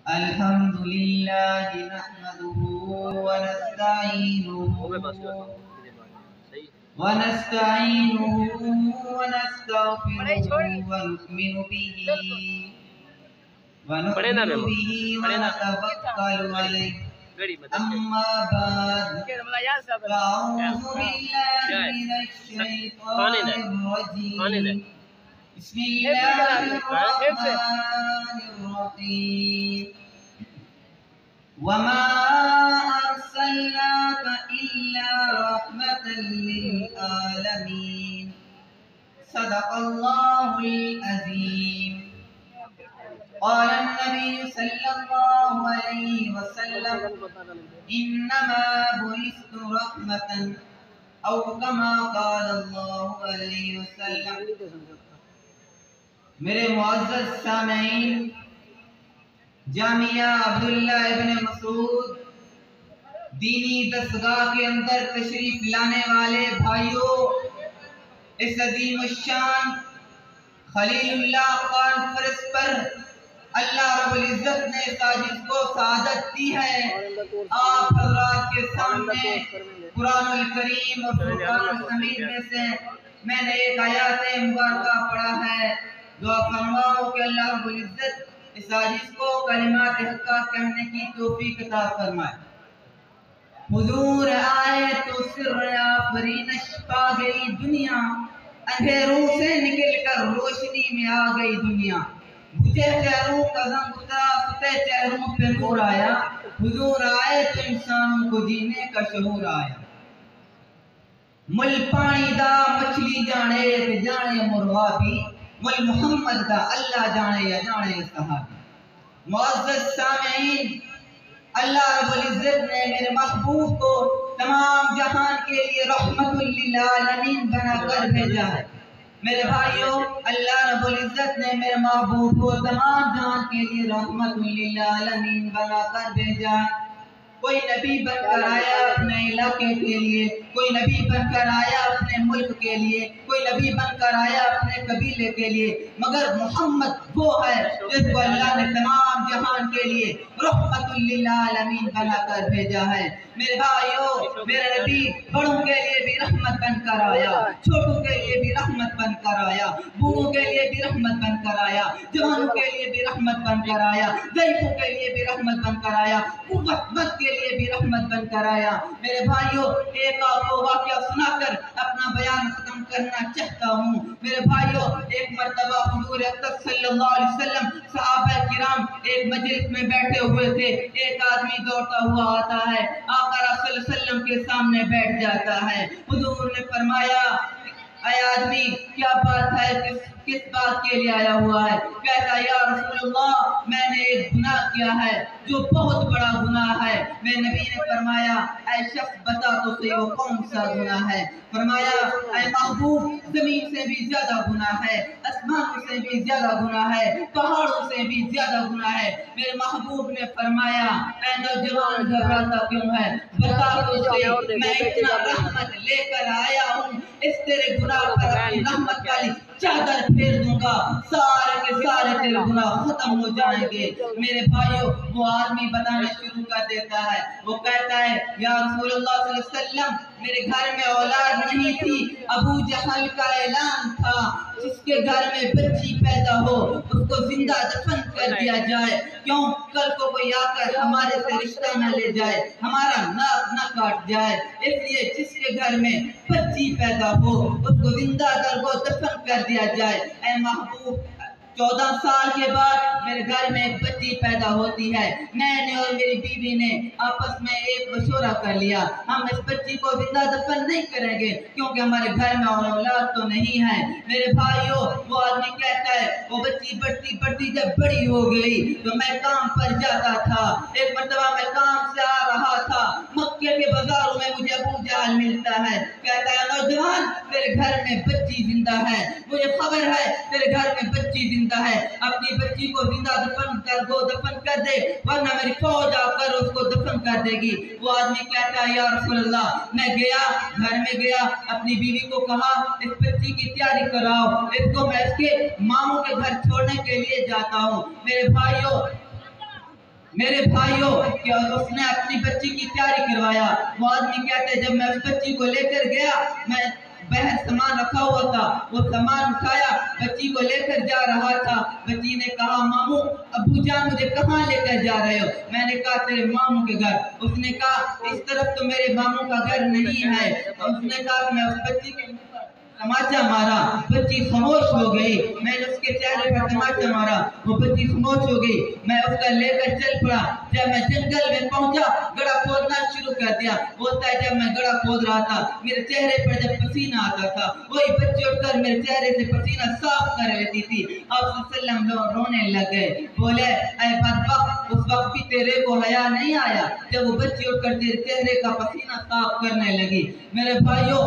الحمد لله نحمده ونستعينه ونستغفره ونؤمن به ونتوكل عليه. أما بعد فأعوذ بالله من الشيطان الرجيم. بسم الله الرحمن الرحيم. وما أرسلناك إلا رحمة للعالمين. صدق الله العظيم. قال النبي صلى الله عليه وسلم إنما بعثت رحمة أو كما قال الله عليه وسلم. میرے معزز سامعین، جامعہ عبداللہ ابن مسعود دینی دستگاہ کے اندر تشریف لانے والے بھائیوں، اس عظیم الشان خلیل اللہ کانفرنس پر اللہ رب العزت نے ساجد کو سعادت دی ہے۔ آپ حضرات کے سامنے قرآن الکریم اور فرقان الحمید میں سے میں نے ایک آیات مبارکہ پڑھا ہے۔ دعا فرماؤ کہ اللہ رب العزت اس عاجز کو کلمات حقہ کہنے کی توفیق عطا فرمائے۔ حضور آئے تو سر آفرینش پا گئی دنیا، اندھیروں سے نکل کر روشنی میں آ گئی دنیا۔ بجھے چہروں کا رنگ اترا، فتح چہروں پہ نور آیا۔ حضور آئے تو انسانوں کو جینے کا شعور آیا۔ مل پانی دا مچھلی جانے تے جانے مرغابی، مل محمد دا اللہ جانے یا جانے صحابی۔ معزز سامعین، اللہ رب العزت نے میرے محبوب کو تمام جہان کے لیے رحمت للعالمین بنا کر بھیجا ہے۔ میرے بھائیوں، اللہ رب العزت نے میرے محبوب کو تمام جہان کے لیے رحمت للعالمین بنا کر بھیجا ہے۔ کوئی نبی بن کر آیا اپنے علاقے کے لیے، کوئی نبی بن کر آیا اپنے ملک کے لیے، کوئی نبی بن کر آیا اپنے قبیلے کے لیے، مگر محمد وہ ہے جس کو اللہ نے تمام جہان کے لیے رحمت للعالمین بنا کر بھیجا ہے۔ میرے بھائیوں، میرے نبی بڑوں کے لیے بھی رحمت بن کر آیا، چھوٹوں کے لیے بھی رحمت بن کر آیا، بوڑھوں کے لیے بھی رحمت بن کر آیا، جوانوں کے لیے بھی رحمت بن کر آیا، ضعیفوں کے لیے بھی رحمت بن کر آیا، قوت مند کے لیے بھی رحمت بن کر آیا۔ میرے بھائیوں، ایک آپ کو واقعہ سنا کر اپنا بیان ختم کرنا چاہتا ہوں۔ میرے بھائیوں، ایک مرتبہ حضور اکرم صلی اللہ علیہ وسلم صحابہ کرام ایک مجلس میں بیٹھے ہوئے تھے۔ ایک آدمی دوڑتا ہوا آتا ہے، آقا صلی اللہ علیہ وسلم کے سامنے بیٹھ جاتا ہے۔ حضور نے فرمایا، اے آدمی کیا بات ہے، کس بات کے لیے آیا ہوا ہے؟ کہتا ہے، یا رسول اللہ میں نے ایک گناہ کیا ہے جو بہت بڑا گناہ ہے۔ میرے نبی نے فرمایا، اے شخص بتا تو صحیح وہ کون سا گناہ ہے؟ فرمایا، اے محبوب زمین سے بھی زیادہ گناہ ہے، آسمانوں سے بھی زیادہ گناہ ہے، پہاڑوں سے بھی زیادہ گناہ ہے۔ میرے محبوب نے فرمایا، اے نوجوان گھبراتا کیوں ہے؟ بتا تو صحیح میں اتنا رحمت لے کر آیا ہوں، اس تیرے گناہ پر اپنی رحمت والی چادر پھیر دوں گا، سارے کے سارے تیرے گناہ ختم ہو جائیں گے۔ میرے بھائیوں، وہ آدمی بتانا شروع کر دیتا ہے، وہ کہتا ہے، یا رسول اللہ صلی اللہ علیہ وسلم میرے گھر میں اولاد نہیں تھی، ابو جہل کا اعلان تھا جس کے گھر میں بچی پیدا ہو اس کو زندہ دفن کر دیا جائے، کیوں کل کو کوئی آ کر ہمارے سے رشتہ نہ لے جائے، ہمارا ناک نہ کاٹ جائے، اس لیے جس کے گھر میں بچی پیدا ہو اس کو زندہ دفن کر دیا جائے۔ اے محبوب، 14 سال کے بعد میرے گھر میں ایک بچی پیدا ہوتی ہے۔ میں نے اور میری بیوی نے آپس میں ایک مشورہ کر لیا، ہم اس بچی کو زندہ دفن نہیں کریں گے کیونکہ ہمارے گھر میں اور اولاد تو نہیں ہے۔ میرے بھائیوں، وہ آدمی کہتا ہے، وہ بچی بڑھتی بڑھتی جب بڑی ہو گئی تو میں کام پر جاتا تھا۔ ایک مرتبہ میں کام سے آ رہا تھا، مکے کے بازاروں میں مجھے ابو جہل ملتا ہے، کہتا ہے، نوجوان تیرے گھر میں بچی زندہ ہے، مجھے خبر ہے تیرے گھر میں بچی زندہ زندہ ہے اپنی بچی کو زندہ دفن کر دے ورنہ میری فوج آ کر اس کو دفن کر دے گی۔ وہ آدمی کہتا ہے یا رسول اللہ، میں گیا گھر میں گیا اپنی بیوی کو کہا اس بچی کی تیاری کراؤ، اس کو میں اس کے ماموں کے گھر چھوڑنے کے لیے جاتا ہوں۔ میرے بھائیوں کہ اس نے اپنی بچی کی تیاری کروایا۔ وہ آدمی کہتے ہیں جب میں اس بچی کو لے کر گیا، میں بہر سامان رکھا ہوا تھا، وہ سامان اٹھایا، بچی کو لے کر جا رہا تھا۔ بچی نے کہا ماموں ابو جان مجھے کہاں لے کر جا رہے ہو؟ میں نے کہا تیرے ماموں کے گھر۔ اس نے کہا اس طرف تو میرے ماموں کا گھر نہیں ہے۔ اس نے کہا کہ میں اس بچی کے تماچا مارا، بچی خاموش ہو گئی۔ میں نے اس کے چہرے پر تماچا مارا، وہ بچی خاموش ہو گئی۔ میں اس کا لے کر چل پڑا۔ جب میں جنگل میں پہنچا گڑھا کھودنا شروع کر دیا۔ ہوتا ہے جب میں گڑھا کھود رہا تھا میرے چہرے پر جب پسینہ آتا تھا وہی بچی اٹھ کر میرے چہرے سے پسینہ صاف کر لیتی تھی۔ آپ صلی اللہ علیہ وسلم لوگ رونے لگ گئے، بولے اے بدبخت اس وقت بھی تیرے کو حیا نہیں آیا جب وہ بچی اٹھ کر تیرے چہرے کا پسینہ صاف کرنے لگی۔ میرے بھائیوں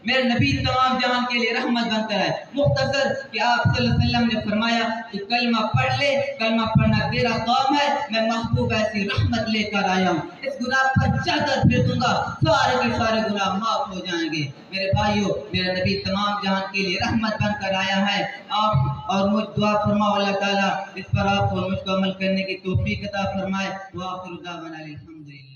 میرے نبی تمام جہان کے لیے رحمت بن کر ہے۔ مختصر کہ آپ صلی اللہ علیہ وسلم نے فرمایا کہ کلمہ پڑھ لے، کلمہ پڑھنا تیرا کام ہے، میں محبوب ایسی رحمت لے کر آیا ہوں، اس گناہ پر چادر پھیر دوں گا، سارے کے سارے گناہ معاف ہو جائیں گے۔ میرے بھائیوں میرے نبی تمام جہان کے لیے رحمت بن کر آیا ہے۔ آپ اور مجھ دعا فرماؤ اللہ تعالیٰ اس پر آپ کو مجھ کو عمل کرنے کی توفیق عطا فرمائے۔ وآخر دعوانا الحمدللہ۔